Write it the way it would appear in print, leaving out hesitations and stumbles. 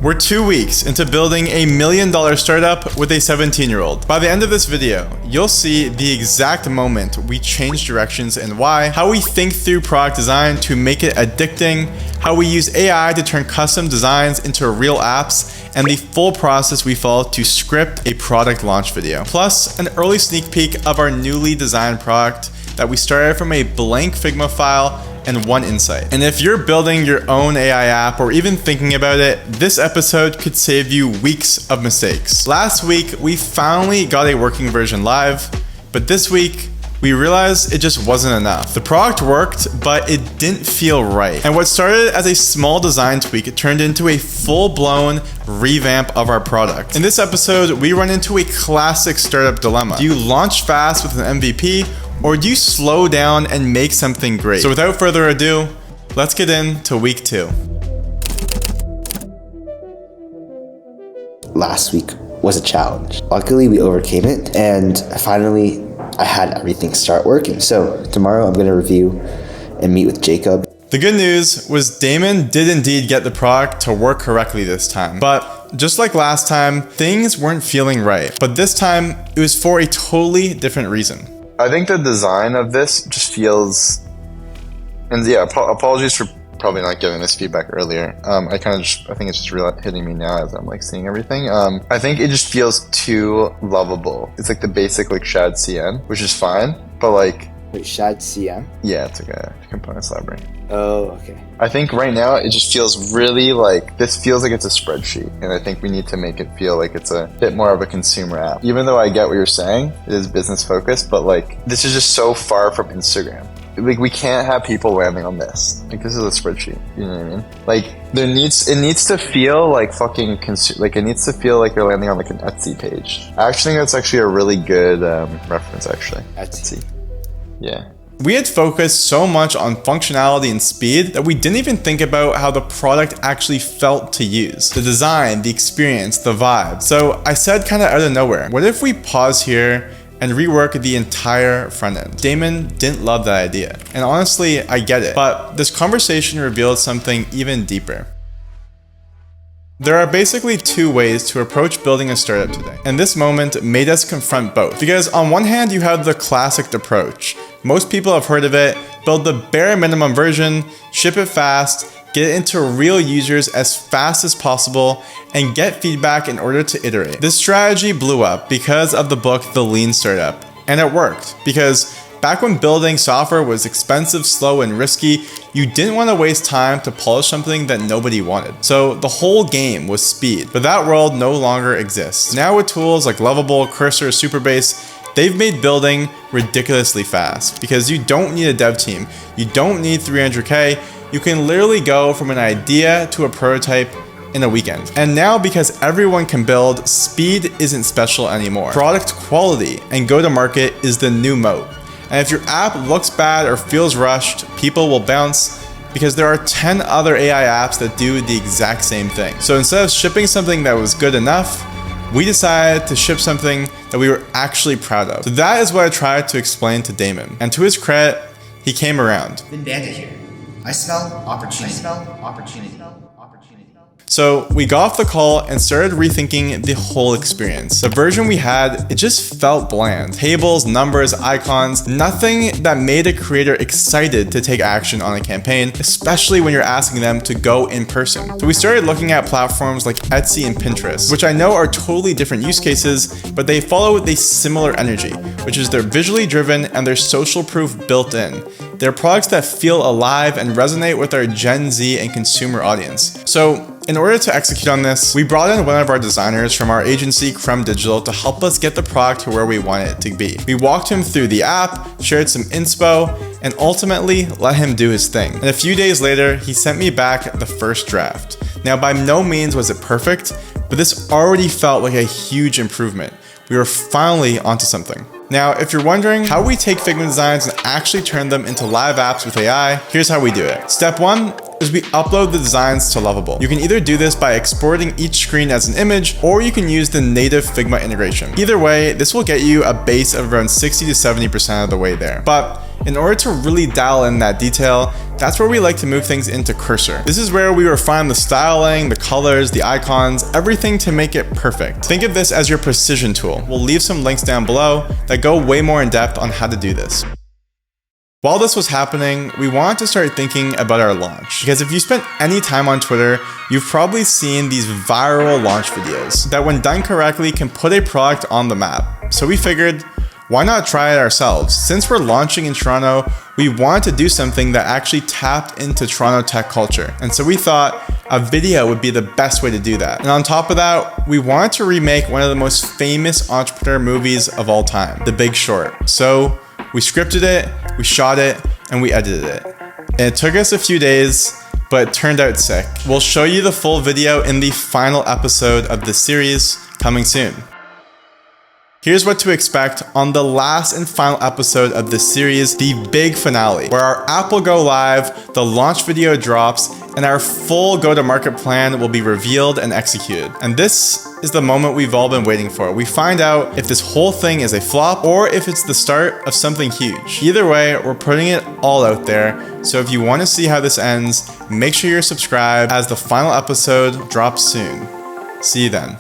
We're 2 weeks into building a $1 million startup with a 17-year-old. By the end of this video, you'll see the exact moment we changed directions and why, how we think through product design to make it addicting, how we use AI to turn custom designs into real apps, and the full process we follow to script a product launch video. Plus, an early sneak peek of our newly designed product that we started from a blank Figma file and one insight. And if you're building your own AI app or even thinking about it, this episode could save you weeks of mistakes. Last week, we finally got a working version live, but this week, we realized it just wasn't enough. The product worked, but it didn't feel right. And what started as a small design tweak, it turned into a full-blown revamp of our product. In this episode, we run into a classic startup dilemma. Do you launch fast with an MVP, or do you slow down and make something great? So without further ado, let's get into week 2. Last week was a challenge. Luckily, we overcame it, and finally, I had everything start working. So tomorrow, I'm going to review and meet with Jacob. The good news was Damon did indeed get the product to work correctly this time. But just like last time, things weren't feeling right. But this time, it was for a totally different reason. I think the design of this just feels, and yeah, apologies for probably not giving this feedback earlier. I think it's just hitting me now as I'm like seeing everything. I think it just feels too lovable. It's like the basic like shad CN, which is fine, but like. Wait, shad CN? Yeah, it's like a components library. Oh, okay. I think right now it just feels really like, this feels like it's a spreadsheet, and I think we need to make it feel like it's a bit more of a consumer app. Even though I get what you're saying, it is business focused, but like, this is just so far from Instagram. Like, we can't have people landing on this. Like, this is a spreadsheet, you know what I mean? Like, it needs to feel like fucking it needs to feel like you're landing on like an Etsy page. I actually think that's actually a really good reference, actually. Etsy. Yeah. We had focused so much on functionality and speed that we didn't even think about how the product actually felt to use. The design, the experience, the vibe. So I said kind of out of nowhere, what if we pause here and rework the entire front end? Damon didn't love that idea. And honestly, I get it. But this conversation revealed something even deeper. There are basically 2 ways to approach building a startup today, and this moment made us confront both. Because on one hand, you have the classic approach. Most people have heard of it: build the bare minimum version, ship it fast, get it into real users as fast as possible, and get feedback in order to iterate. This strategy blew up because of the book The Lean Startup, and it worked because back when building software was expensive, slow, and risky, you didn't want to waste time to polish something that nobody wanted. So the whole game was speed, but that world no longer exists. Now with tools like Lovable, Cursor, Supabase, they've made building ridiculously fast because you don't need a dev team. You don't need 300K. You can literally go from an idea to a prototype in a weekend. And now, because everyone can build, speed isn't special anymore. Product quality and go-to-market is the new moat. And if your app looks bad or feels rushed, people will bounce because there are 10 other AI apps that do the exact same thing. So instead of shipping something that was good enough, we decided to ship something that we were actually proud of. So that is what I tried to explain to Damon. And to his credit, he came around. Been banded here. I smell opportunity. So we got off the call and started rethinking the whole experience. The version we had, it just felt bland. Tables, numbers, icons, nothing that made a creator excited to take action on a campaign, especially when you're asking them to go in person. So we started looking at platforms like Etsy and Pinterest, which I know are totally different use cases, but they follow with a similar energy, which is they're visually driven and they're social proof built in. They're products that feel alive and resonate with our Gen Z and consumer audience. So in order to execute on this, we brought in one of our designers from our agency, Crumb Digital, to help us get the product to where we want it to be. We walked him through the app, shared some inspo, and ultimately let him do his thing. And a few days later, he sent me back the first draft. Now, by no means was it perfect, but this already felt like a huge improvement. We were finally onto something. Now, if you're wondering how we take Figma designs and actually turn them into live apps with AI, here's how we do it. Step 1 is we upload the designs to Lovable. You can either do this by exporting each screen as an image, or you can use the native Figma integration. Either way, this will get you a base of around 60 to 70% of the way there. But In order to really dial in that detail, that's where we like to move things into Cursor. This is where we refine the styling, the colors, the icons, everything to make it perfect. Think of this as your precision tool. We'll leave some links down below that go way more in depth on how to do this. While this was happening, we wanted to start thinking about our launch. Because if you spent any time on Twitter, you've probably seen these viral launch videos that when done correctly can put a product on the map. So we figured, why not try it ourselves? Since we're launching in Toronto, we wanted to do something that actually tapped into Toronto tech culture. And so we thought a video would be the best way to do that. And on top of that, we wanted to remake one of the most famous entrepreneur movies of all time, The Big Short. So we scripted it, we shot it, and we edited it. And it took us a few days, but it turned out sick. We'll show you the full video in the final episode of this series coming soon. Here's what to expect on the last and final episode of this series, the big finale, where our app will go live, the launch video drops, and our full go-to-market plan will be revealed and executed. And this is the moment we've all been waiting for. We find out if this whole thing is a flop or if it's the start of something huge. Either way, we're putting it all out there. So if you want to see how this ends, make sure you're subscribed as the final episode drops soon. See you then.